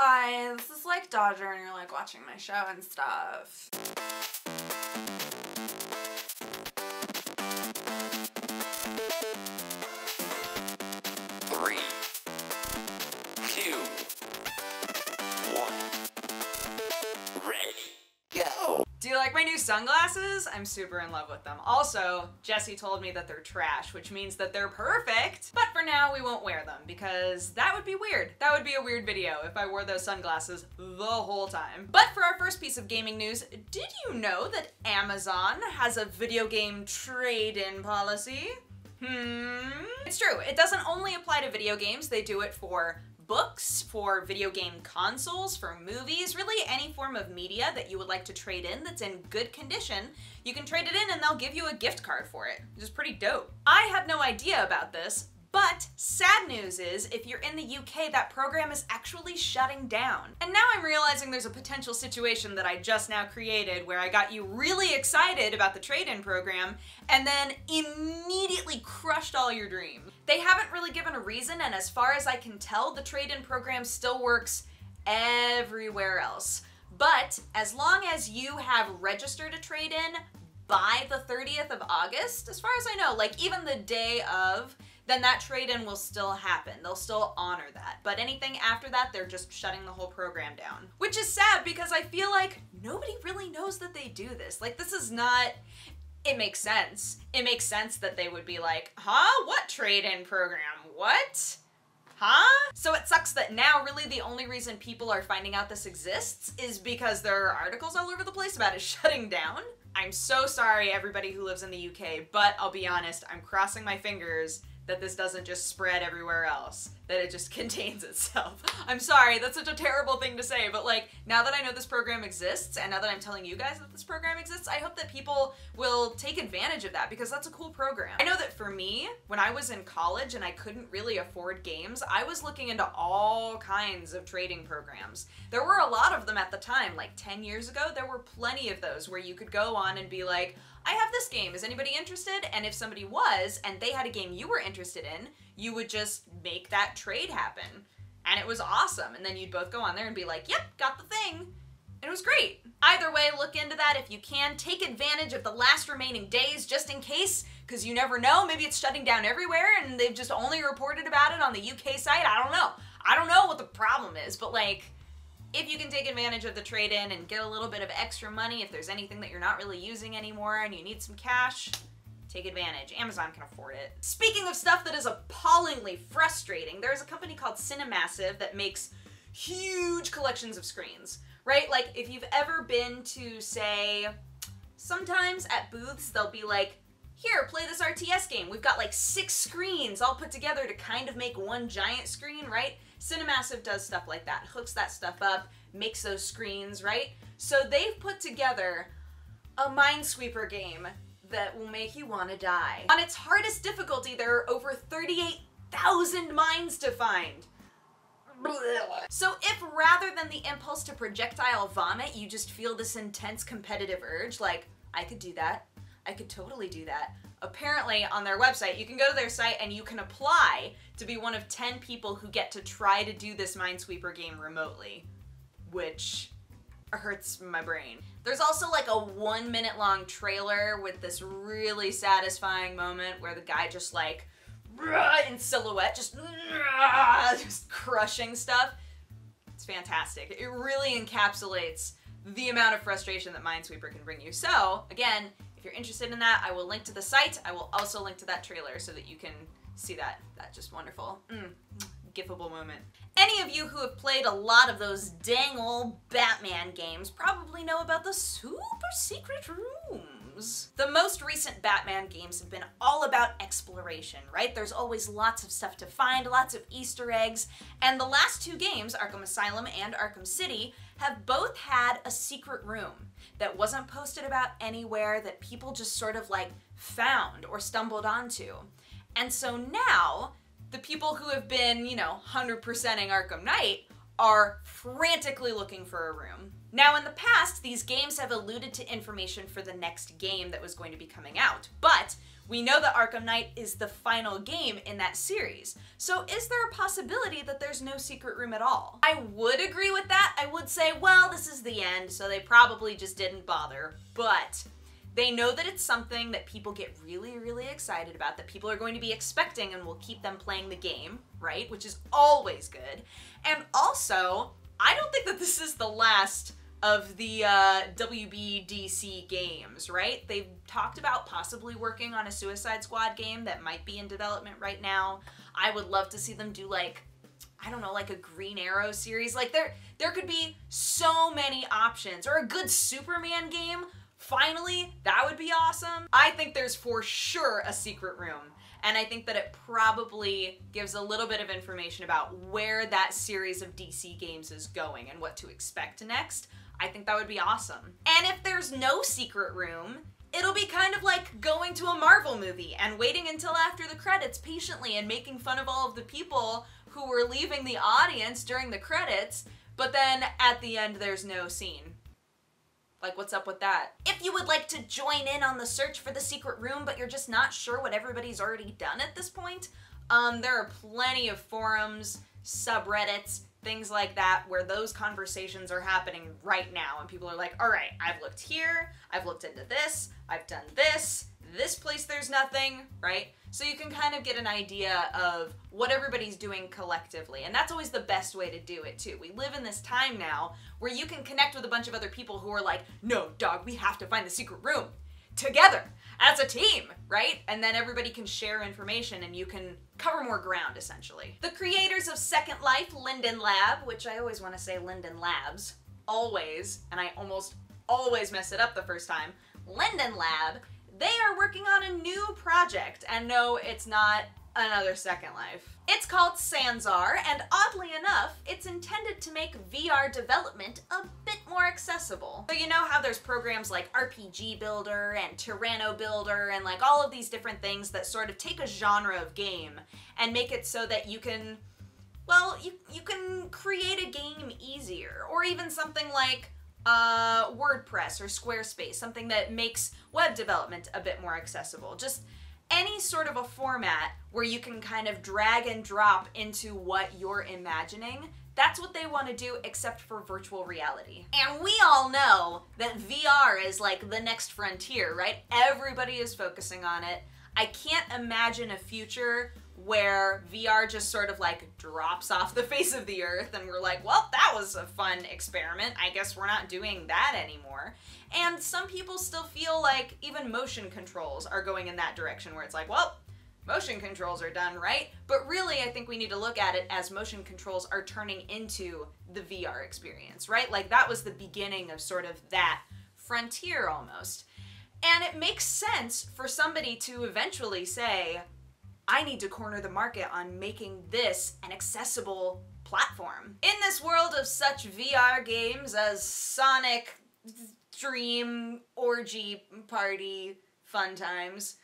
Hi, this is like Dodger and you're like watching my show and stuff. 3, 2, 1, ready, go! Do you like my new sunglasses? I'm super in love with them. Also, Jesse told me that they're trash, which means that they're perfect. But for now, we won't wear them because that would be weird. That would be a weird video if I wore those sunglasses the whole time. But for our first piece of gaming news, did you know that Amazon has a video game trade-in policy? It's true. It doesn't only apply to video games. They do it for books, for video game consoles, for movies, really any form of media that you would like to trade in that's in good condition. You can trade it in and they'll give you a gift card for it, which is pretty dope. I had no idea about this, but sad news is, if you're in the UK, that program is actually shutting down. And now I'm realizing there's a potential situation that I just now created where I got you really excited about the trade-in program and then immediately crushed all your dreams. They haven't really given a reason, and as far as I can tell, the trade-in program still works everywhere else. But as long as you have registered a trade-in by the 30th of August, as far as I know, like even the day of, then that trade-in will still happen. They'll still honor that. But anything after that, they're just shutting the whole program down. Which is sad because I feel like nobody really knows that they do this. Like, this is not... It makes sense. It makes sense that they would be like, huh? What trade-in program? What? Huh? So it sucks that now really the only reason people are finding out this exists is because there are articles all over the place about it shutting down. I'm so sorry everybody who lives in the UK, but I'll be honest, I'm crossing my fingers that this doesn't just spread everywhere else, that it just contains itself. I'm sorry, that's such a terrible thing to say, but like, now that I know this program exists, and now that I'm telling you guys that this program exists, I hope that people will take advantage of that, because that's a cool program. I know that for me, when I was in college and I couldn't really afford games, I was looking into all kinds of trading programs. There were a lot of them at the time, like 10 years ago, there were plenty of those where you could go on and be like, I have this game, is anybody interested? And if somebody was, and they had a game you were interested in, you would just make that trade happen. And it was awesome. And then you'd both go on there and be like, yep, got the thing. And it was great. Either way, look into that if you can. Take advantage of the last remaining days just in case, because you never know. Maybe it's shutting down everywhere and they've just only reported about it on the UK site. I don't know. I don't know what the problem is, but like, if you can take advantage of the trade-in and get a little bit of extra money, if there's anything that you're not really using anymore and you need some cash, take advantage. Amazon can afford it. Speaking of stuff that is appallingly frustrating, there's a company called Cinemassive that makes huge collections of screens, right? Like, if you've ever been to, say, sometimes at booths, they'll be like, here, play this RTS game. We've got like 6 screens all put together to kind of make one giant screen, right? Cinemassive does stuff like that, hooks that stuff up, makes those screens, right? So they've put together a MINESWEEPER game that will make you want to die. On its hardest difficulty, there are over 38,000 mines to find. So if rather than the impulse to projectile vomit, you just feel this intense competitive urge, like, I could do that, I could totally do that. Apparently, on their website, you can go to their site and you can apply to be one of 10 people who get to try to do this MINESWEEPER game remotely, which hurts my brain. There's also like a 1-minute long trailer with this really satisfying moment where the guy just like, in silhouette, just crushing stuff. It's fantastic. It really encapsulates the amount of frustration that MINESWEEPER can bring you. So, again, if you're interested in that, I will link to the site. I will also link to that trailer so that you can see that. That's just wonderful. Gifable moment. Any of you who have played a lot of those dang old Batman games probably know about the super secret rooms. The most recent Batman games have been all about exploration, right? There's always lots of stuff to find, lots of Easter eggs, and the last 2 games, Arkham Asylum and Arkham City, have both had a secret room that wasn't posted about anywhere, that people just sort of like found or stumbled onto. And so now, the people who have been, you know, 100%ing Arkham Knight are frantically looking for a room. Now in the past, these games have alluded to information for the next game that was going to be coming out, but We know that Arkham Knight is the final game in that series. So is there a possibility that there's no secret room at all? I would agree with that. I would say, well, this is the end, so they probably just didn't bother. But they know that it's something that people get really, really excited about, that people are going to be expecting and will keep them playing the game, right? Which is always good. And also, I don't think that this is the last of the WBDC games, right? They've talked about possibly working on a Suicide Squad game that might be in development right now. I would love to see them do like, I don't know, like a Green Arrow series. Like there could be so many options. Or a good Superman game. Finally, that would be awesome. I think there's for sure a secret room, and I think that it probably gives a little bit of information about where that series of DC games is going and what to expect next. I think that would be awesome. And if there's no secret room, it'll be kind of like going to a Marvel movie and waiting until after the credits patiently and making fun of all of the people who were leaving the audience during the credits, but then at the end there's no scene. Like, what's up with that? If you would like to join in on the search for the secret room, but you're just not sure what everybody's already done at this point, there are plenty of forums, subreddits, things like that, where those conversations are happening right now, and people are like, all right, I've looked here, I've looked into this, I've done this place there's nothing, right? So you can kind of get an idea of what everybody's doing collectively, and that's always the best way to do it too. We live in this time now where you can connect with a bunch of other people who are like, no, dog, we have to find the secret room together as a team, right? And then everybody can share information and you can cover more ground, essentially. The creators of Second Life, Linden Lab, which I always want to say Linden Labs, always, and I almost always mess it up the first time, Linden Lab, they are working on a new project, and no, it's not another Second Life. It's called SANSAR, and oddly enough, it's intended to make VR development a bit more accessible. So you know how there's programs like RPG Builder and Tyranno Builder and like all of these different things that sort of take a genre of game and make it so that you can, well, you can create a game easier, or even something like WordPress or Squarespace, something that makes web development a bit more accessible. Just any sort of a format where you can kind of drag and drop into what you're imagining. That's what they want to do, except for virtual reality. And we all know that VR is like the next frontier, right? Everybody is focusing on it. I can't imagine a future where VR just sort of like drops off the face of the earth and we're like, well, that was a fun experiment. I guess we're not doing that anymore. And some people still feel like even motion controls are going in that direction where it's like, well, motion controls are done, right? But really, I think we need to look at it as motion controls are turning into the VR experience, right? Like that was the beginning of sort of that frontier almost. And it makes sense for somebody to eventually say, I need to corner the market on making this an accessible platform. In this world of such VR games as Sonic, Dream, Orgy, Party, Fun Times,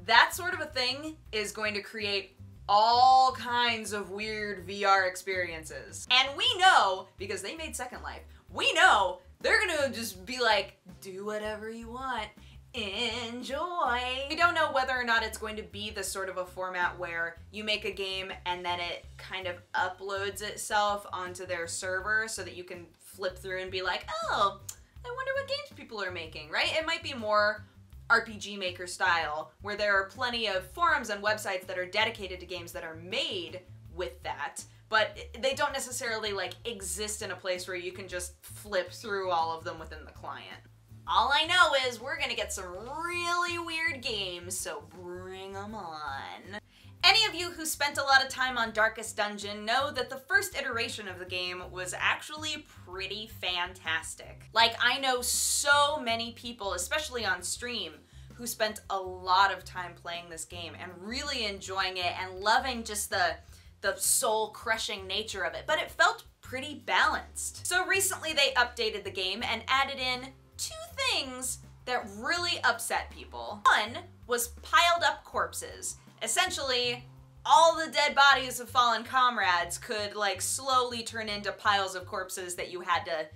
that sort of a thing is going to create all kinds of weird VR experiences. And we know, because they made Second Life, we know they're gonna just be like, do whatever you want. Enjoy. We don't know whether or not it's going to be the sort of a format where you make a game and then it kind of uploads itself onto their server so that you can flip through and be like, oh, I wonder what games people are making, right? It might be more RPG Maker style, where there are plenty of forums and websites that are dedicated to games that are made with that, but they don't necessarily like exist in a place where you can just flip through all of them within the client. All I know is we're gonna get some really weird games, so bring them on. Any of you who spent a lot of time on Darkest Dungeon know that the first iteration of the game was actually pretty fantastic. Like, I know so many people, especially on stream, who spent a lot of time playing this game and really enjoying it and loving just the soul-crushing nature of it, but it felt pretty balanced. So recently they updated the game and added in two things that really upset people. One was piled up corpses. Essentially, all the dead bodies of fallen comrades could like slowly turn into piles of corpses that you had to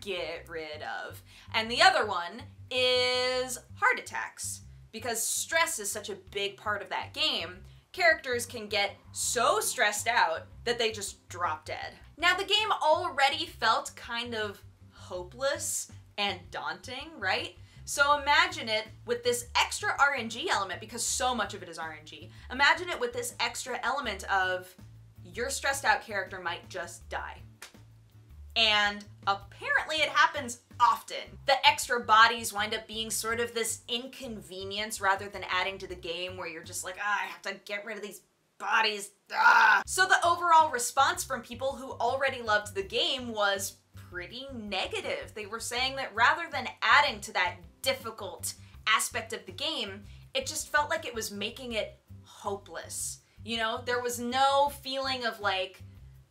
get rid of. And the other one is heart attacks. because stress is such a big part of that game, characters can get so stressed out that they just drop dead. Now, the game already felt kind of hopeless and daunting, right? So imagine it with this extra RNG element, because so much of it is RNG. Imagine it with this extra element of your stressed out character might just die. And apparently it happens often. The extra bodies wind up being sort of this inconvenience rather than adding to the game where you're just like, I have to get rid of these bodies. So the overall response from people who already loved the game was pretty negative. They were saying that rather than adding to that difficult aspect of the game, it just felt like it was making it hopeless. You know, there was no feeling of like,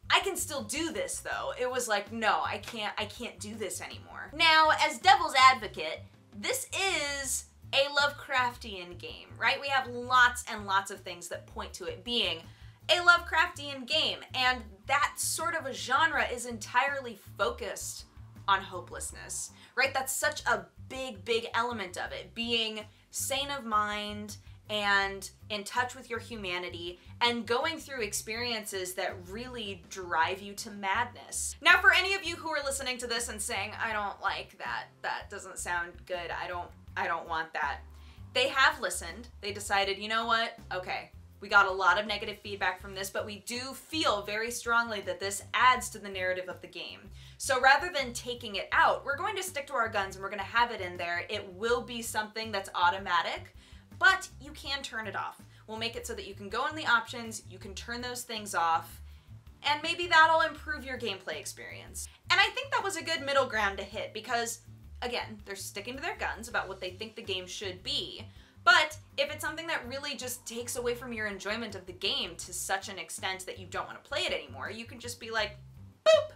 I can still do this though. It was like, no, I can't do this anymore. Now, as devil's advocate, this is a Lovecraftian game, right? We have lots and lots of things that point to it being a Lovecraftian game, and that sort of a genre is entirely focused on hopelessness, right? That's such a big element of it, being sane of mind and in touch with your humanity and going through experiences that really drive you to madness. Now, for any of you who are listening to this and saying, I don't like that, that doesn't sound good, I don't want that, they have listened. They decided, you know what, okay, we got a lot of negative feedback from this, but we do feel very strongly that this adds to the narrative of the game. So rather than taking it out, we're going to stick to our guns and we're going to have it in there. It will be something that's automatic, but you can turn it off. We'll make it so that you can go in the options, you can turn those things off, and maybe that'll improve your gameplay experience. And I think that was a good middle ground to hit because, again, they're sticking to their guns about what they think the game should be. But if it's something that really just takes away from your enjoyment of the game to such an extent that you don't want to play it anymore, you can just be like, boop,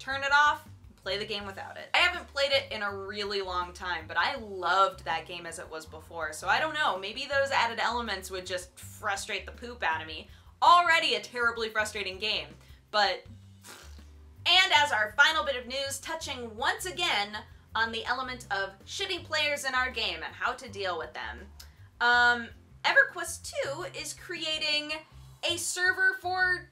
turn it off, play the game without it. I haven't played it in a really long time, but I loved that game as it was before, so I don't know, maybe those added elements would just frustrate the poop out of me. Already a terribly frustrating game, but... And as our final bit of news, touching once again on the element of shitty players in our game and how to deal with them. EverQuest 2 is creating a server for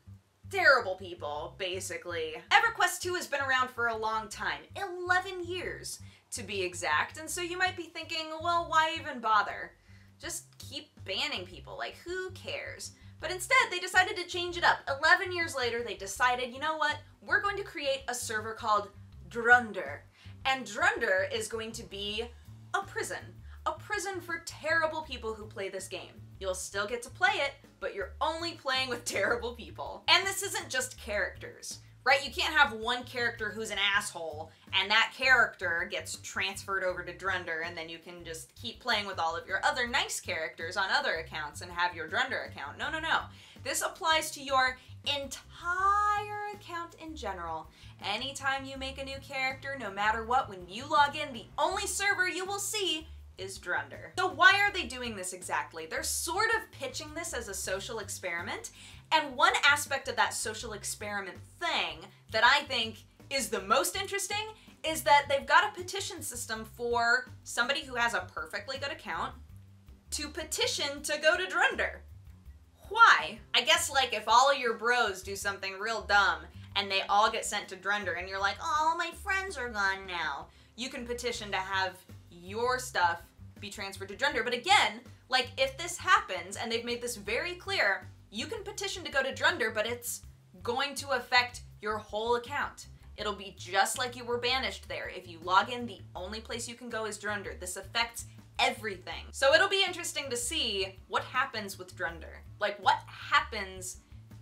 terrible people, basically. EverQuest 2 has been around for a long time, 11 years to be exact, and so you might be thinking, well, why even bother? Just keep banning people, like who cares? But instead, they decided to change it up. 11 years later, they decided, you know what? We're going to create a server called Drunder. And Drunder is going to be a prison for terrible people who play this game. You'll still get to play it, but you're only playing with terrible people. And this isn't just characters, right? You can't have one character who's an asshole, and that character gets transferred over to Drunder, and then you can just keep playing with all of your other nice characters on other accounts and have your Drunder account. No, no, no. This applies to your entire account in general. Anytime you make a new character, no matter what, when you log in, the only server you will see is Drunder. So why are they doing this exactly? They're sort of pitching this as a social experiment, and one aspect of that social experiment thing that I think is the most interesting is that they've got a petition system for somebody who has a perfectly good account to petition to go to Drunder. Why? I guess like if all of your bros do something real dumb and they all get sent to Drunder and you're like, oh, my friends are gone now, you can petition to have your stuff be transferred to Drunder. But again, like if this happens, and they've made this very clear, you can petition to go to Drunder, but it's going to affect your whole account. It'll be just like you were banished there. If you log in, the only place you can go is Drunder. This affects everything. So it'll be interesting to see what happens with Drunder. Like what happens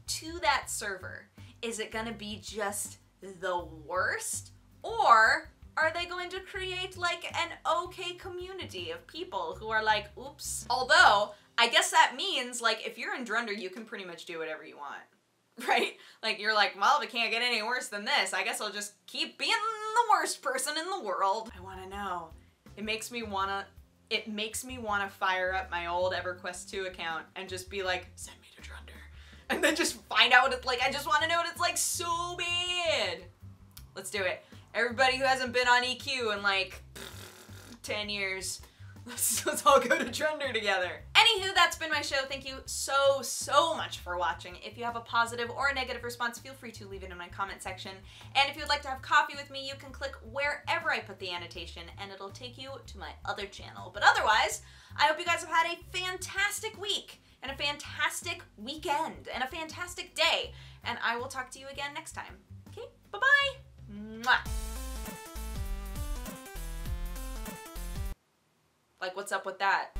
to that server? Is it gonna be just the worst? Or are they going to create like an okay community of people who are like, oops. Although, I guess that means like if you're in Drunder, you can pretty much do whatever you want, right? Like you're like, well, if it can't get any worse than this, I guess I'll just keep being the worst person in the world. I wanna know. It makes me wanna fire up my old EverQuest 2 account and just be like, send me to Drunder. And then just find out what it's like. I just wanna know what it's like so bad. Let's do it. Everybody who hasn't been on EQ in like 10 years, Let's all go to Trender together. Anywho, that's been my show. Thank you so much for watching. If you have a positive or a negative response, feel free to leave it in my comment section. And if you would like to have coffee with me, you can click wherever I put the annotation and it'll take you to my other channel. But otherwise, I hope you guys have had a fantastic week and a fantastic weekend and a fantastic day. And I will talk to you again next time. Okay, bye-bye. Mwah. Like, what's up with that?